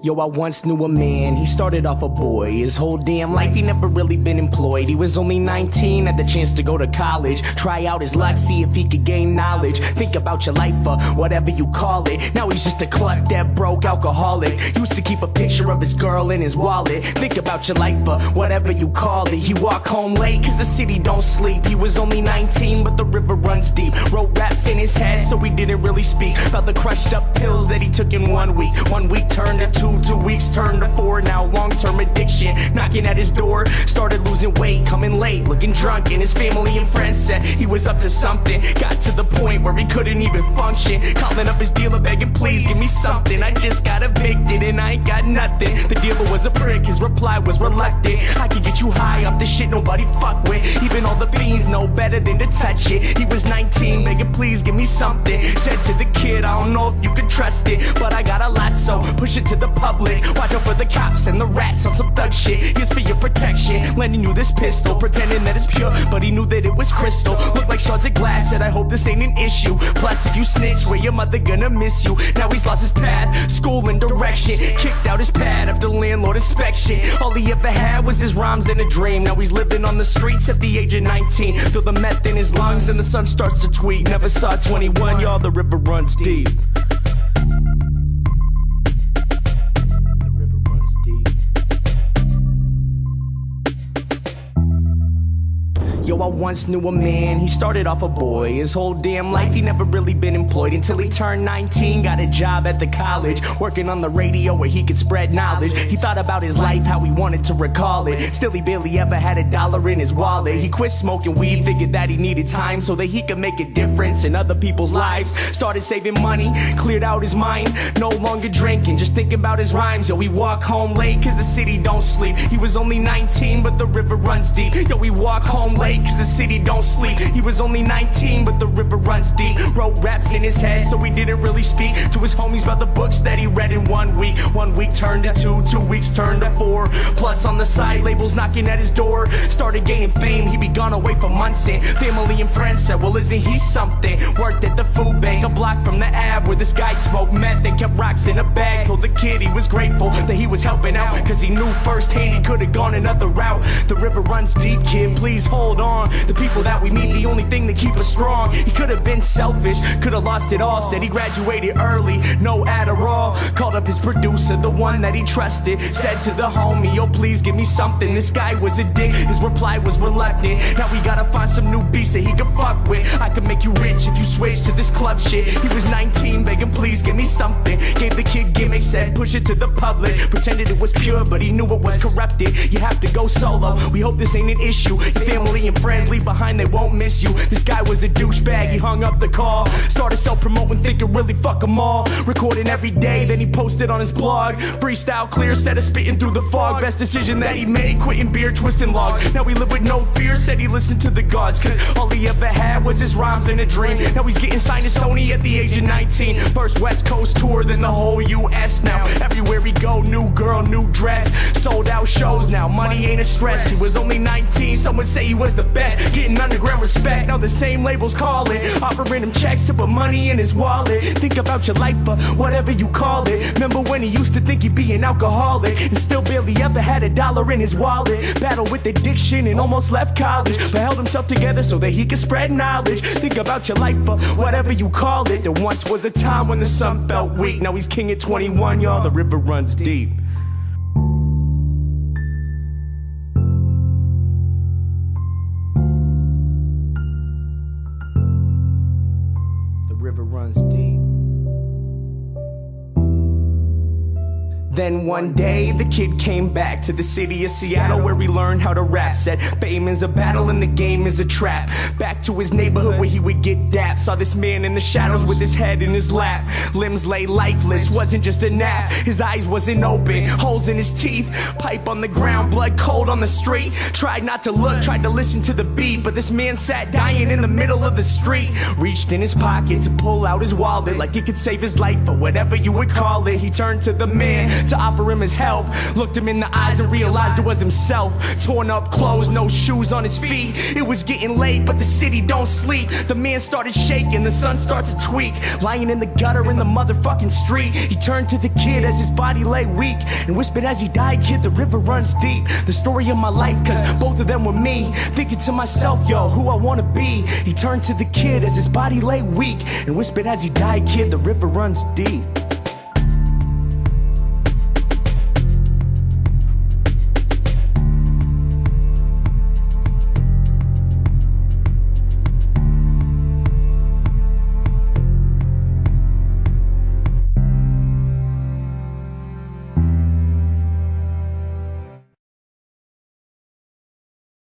Yo, I once knew a man, he started off a boy. His whole damn life he never really been employed. He was only 19, had the chance to go to college, try out his luck, see if he could gain knowledge. Think about your life, whatever you call it. Now he's just a cluck, dead broke alcoholic. Used to keep a picture of his girl in his wallet. Think about your life, whatever you call it. He walk home late, cause the city don't sleep. He was only 19, but the river runs deep. Wrote raps in his head, so he didn't really speak about the crushed up pills that he took in 1 week. 1 week turned to 2, 2 weeks turned to 4. Now long-term addiction knocking at his door. Started losing weight, coming late, looking drunk, and his family and friends said he was up to something. Got to the point where he couldn't even function, calling up his dealer begging, please give me something. I just got evicted and I ain't got nothing. The dealer was a prick, his reply was reluctant. I could get you high off this shit nobody fuck with. Even all the fiends know better than to touch it. He was 19, begging please give me something. Said to the kid, I don't know if you can trust it, but I got a lot, so push it to the public. Watch out for the cops and the rats on some thug shit. Here's for your protection, lending you this pistol, pretending that it's pure, but he knew that it was crystal. Looked like shards of glass, said I hope this ain't an issue. Plus if you snitch, swear your mother gonna miss you. Now he's lost his path, school and direction, kicked out his pad after landlord inspection. All he ever had was his rhymes and a dream. Now he's living on the streets at the age of 19. Feel the meth in his lungs and the sun starts to tweak. Never saw 21, y'all, the river runs deep. Yo, I once knew a man, he started off a boy. His whole damn life he never really been employed until he turned 19, got a job at the college, working on the radio where he could spread knowledge. He thought about his life, how he wanted to recall it. Still he barely ever had a dollar in his wallet. He quit smoking weed, figured that he needed time so that he could make a difference in other people's lives. Started saving money, cleared out his mind, no longer drinking, just thinking about his rhymes. Yo, he walk home late cause the city don't sleep. He was only 19 but the river runs deep. Yo, he walk home late cause the city don't sleep. He was only 19 but the river runs deep. Wrote raps in his head so he didn't really speak to his homies about the books that he read in 1 week. 1 week turned to 2, 2 weeks turned to 4. Plus on the side labels knocking at his door. Started gaining fame, he'd be gone away for months and family and friends said, well isn't he something? Worked at the food bank a block from the Ave where this guy smoked meth and kept rocks in a bag. Told the kid he was grateful that he was helping out cause he knew firsthand he could've gone another route. The river runs deep, kid, please hold on. The people that we meet, the only thing that keep us strong. He could have been selfish, could have lost it all. Instead he graduated early, no Adderall. Called up his producer, the one that he trusted. Said to the homie, yo please give me something. This guy was a dick, his reply was reluctant. Now we gotta find some new beats that he can fuck with. I could make you rich if you switch to this club shit. He was 19, begging please give me something. Gave the kid gimmicks, said push it to the public. Pretended it was pure, but he knew it was corrupted. You have to go solo, we hope this ain't an issue. Your family and friends leave behind, they won't miss you. This guy was a douchebag, he hung up the call. Started self-promoting, thinking really fuck them all. Recording every day, then he posted on his blog. Freestyle clear, instead of spitting through the fog. Best decision that he made, quitting beer, twisting logs. Now he lived with no fear, said he listened to the gods. Cause all he ever had was his rhymes and a dream. Now he's getting signed to Sony at the age of 19. First West Coast tour, then the whole US now. Everywhere he go, new girl, new dress. Sold out shows now, money ain't a stress. He was only 19, someone say he was the best. Getting underground respect, now the same labels calling. Offering him checks to put money in his wallet. Think about your life, whatever you call it. Remember when he used to think he'd be an alcoholic and still barely ever had a dollar in his wallet. Battled with addiction and almost left college, but held himself together so that he could spread knowledge. Think about your life, whatever you call it. There once was a time when the sun felt weak. Now he's king at 21, y'all, the river runs deep. River runs deep. Then one day the kid came back to the city of Seattle where he learned how to rap. Said fame is a battle and the game is a trap. Back to his neighborhood where he would get dapped. Saw this man in the shadows with his head in his lap. Limbs lay lifeless, wasn't just a nap. His eyes wasn't open, holes in his teeth. Pipe on the ground, blood cold on the street. Tried not to look, tried to listen to the beat, but this man sat dying in the middle of the street. Reached in his pocket to pull out his wallet like it could save his life or whatever you would call it. He turned to the man, to offer him his help. Looked him in the eyes and realized it was himself. Torn up clothes, no shoes on his feet. It was getting late, but the city don't sleep. The man started shaking, the sun starts to tweak. Lying in the gutter in the motherfucking street, he turned to the kid as his body lay weak and whispered as he died, "Kid, the river runs deep." The story of my life, cause both of them were me. Thinking to myself, yo, who I wanna be. He turned to the kid as his body lay weak and whispered as he died, "Kid, the river runs deep."